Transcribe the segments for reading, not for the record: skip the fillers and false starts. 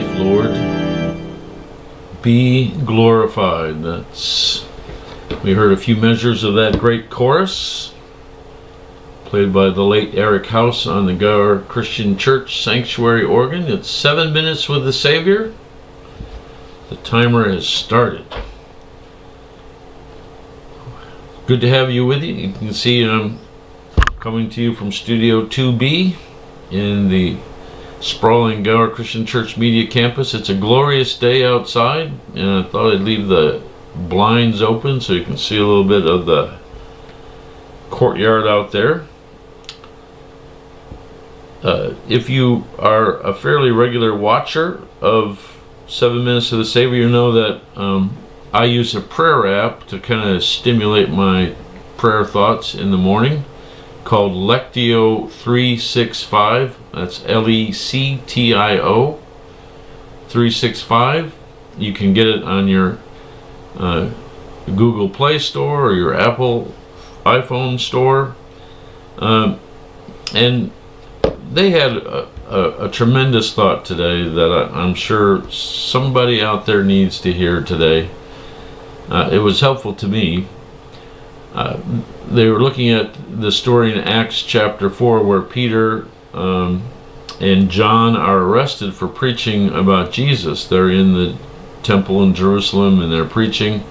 life, Lord, be glorified. We heard a few measures of that great chorus, played by the late Eric House on the Gower Christian Church Sanctuary organ. It's 7 minutes with the Savior. The timer has started. Good to have you with you. You can see I'm coming to you from Studio 2B in the sprawling Gower Christian Church Media Campus. It's a glorious day outside, and I thought I'd leave the blinds open so you can see a little bit of the courtyard out there. If you are a fairly regular watcher of 7 Minutes to the Savior, you know that I use a prayer app to kind of stimulate my prayer thoughts in the morning, called Lectio 365. That's Lectio 365. You can get it on your Google Play Store or your Apple iPhone store. And they had a tremendous thought today that I'm sure somebody out there needs to hear today. It was helpful to me. They were looking at the story in Acts chapter 4 where Peter and John are arrested for preaching about Jesus. They're in the temple in Jerusalem and they're preaching,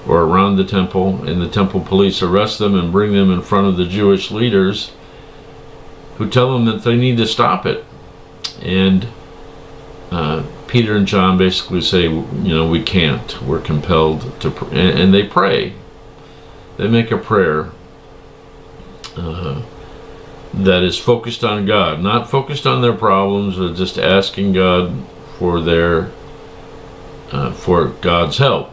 or around the temple, and the temple police arrest them and bring them in front of the Jewish leaders, who tell them that they need to stop it. And Peter and John basically say, we can't. We're compelled to, and they pray. They make a prayer that is focused on God, not focused on their problems, but just asking God for for God's help.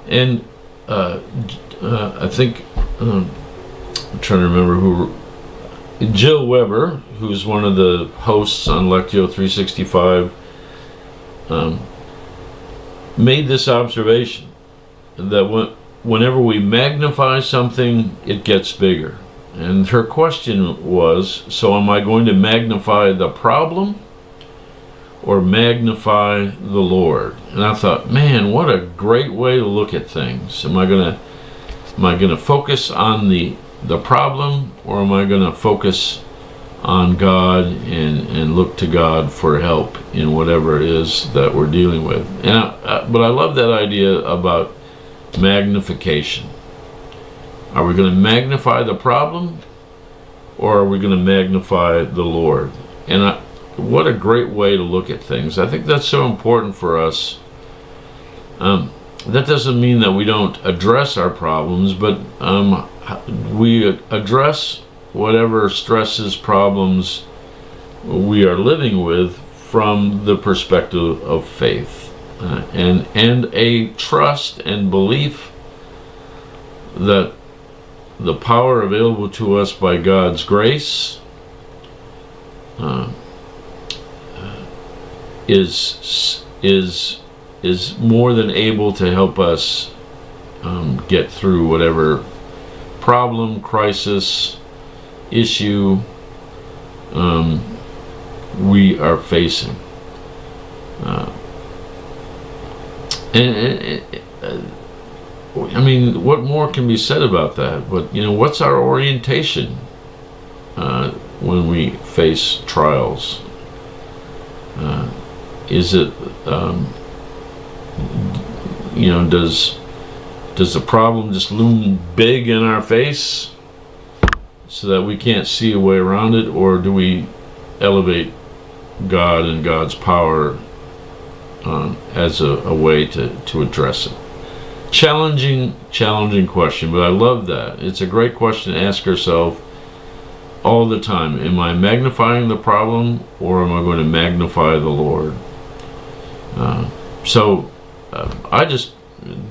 And I think I'm trying to remember who. Jill Weber, who's one of the hosts on Lectio 365, made this observation that whenever we magnify something, it gets bigger. And her question was, so am I going to magnify the problem or magnify the Lord? And I thought, man, what a great way to look at things. Am I going to focus on the problem, or am I going to focus on God and look to God for help in whatever it is that we're dealing with? But I love that idea about magnification. Are we going to magnify the problem, or are we going to magnify the Lord? And what a great way to look at things. I think that's so important for us. That doesn't mean that we don't address our problems, but we address whatever stresses, problems we are living with from the perspective of faith, and a trust and belief that the power available to us by God's grace is more than able to help us get through whatever problem, crisis, issue we are facing. I mean, what more can be said about that? But what's our orientation when we face trials? Is it does the problem just loom big in our face so that we can't see a way around it, or do we elevate God and God's power as a way to address it? Challenging question, but I love that. It's a great question to ask ourselves all the time. Am I magnifying the problem, or am I going to magnify the Lord?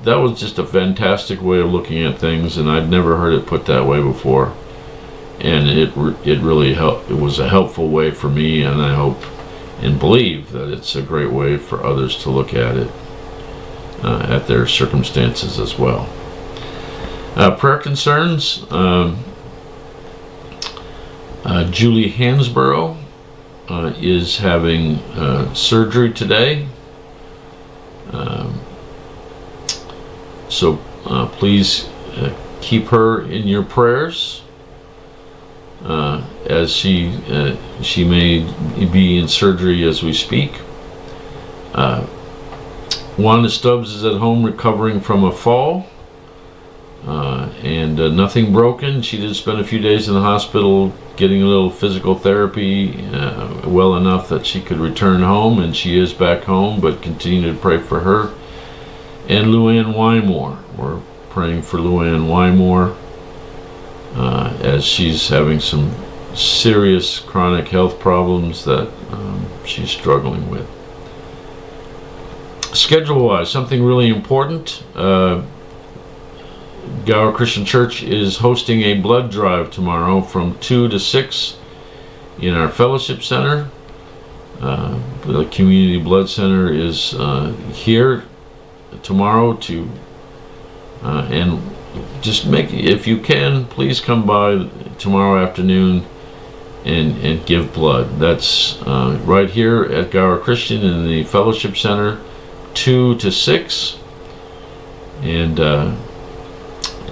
That was just a fantastic way of looking at things, and I'd never heard it put that way before. And it really helped. It was a helpful way for me, and I hope and believe that it's a great way for others to look at it, at their circumstances as well. Prayer concerns. Julie Hansborough is having surgery today. So please keep her in your prayers as she may be in surgery as we speak. Wanda Stubbs is at home recovering from a fall, and nothing broken. She did spend a few days in the hospital getting a little physical therapy, well enough that she could return home, and she is back home, but continue to pray for her. And Luann Wymore, we're praying for Luann Wymore as she's having some serious chronic health problems that she's struggling with. Schedule-wise, something really important. Gower Christian Church is hosting a blood drive tomorrow from 2 to 6 in our fellowship center. The community blood center is here tomorrow to and just if you can, please come by tomorrow afternoon and give blood. That's right here at Gower Christian in the fellowship center, 2 to 6. And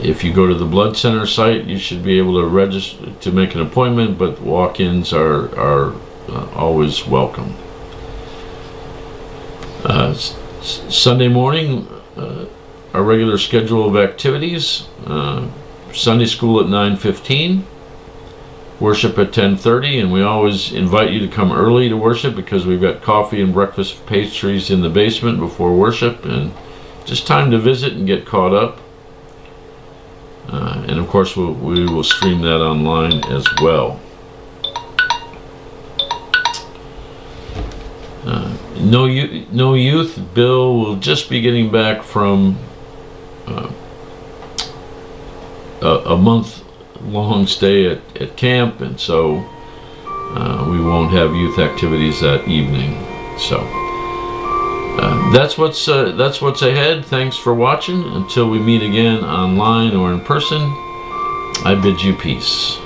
if you go to the blood center site, you should be able to register to make an appointment, but walk-ins are always welcome. Sunday morning, our regular schedule of activities: Sunday school at 9:15, worship at 10:30, and we always invite you to come early to worship because we've got coffee and breakfast pastries in the basement before worship, and just time to visit and get caught up. And of course we will stream that online as well. No youth. Bill will just be getting back from a month-long stay at camp, and so we won't have youth activities that evening. So that's what's ahead. Thanks for watching. Until we meet again online or in person, I bid you peace.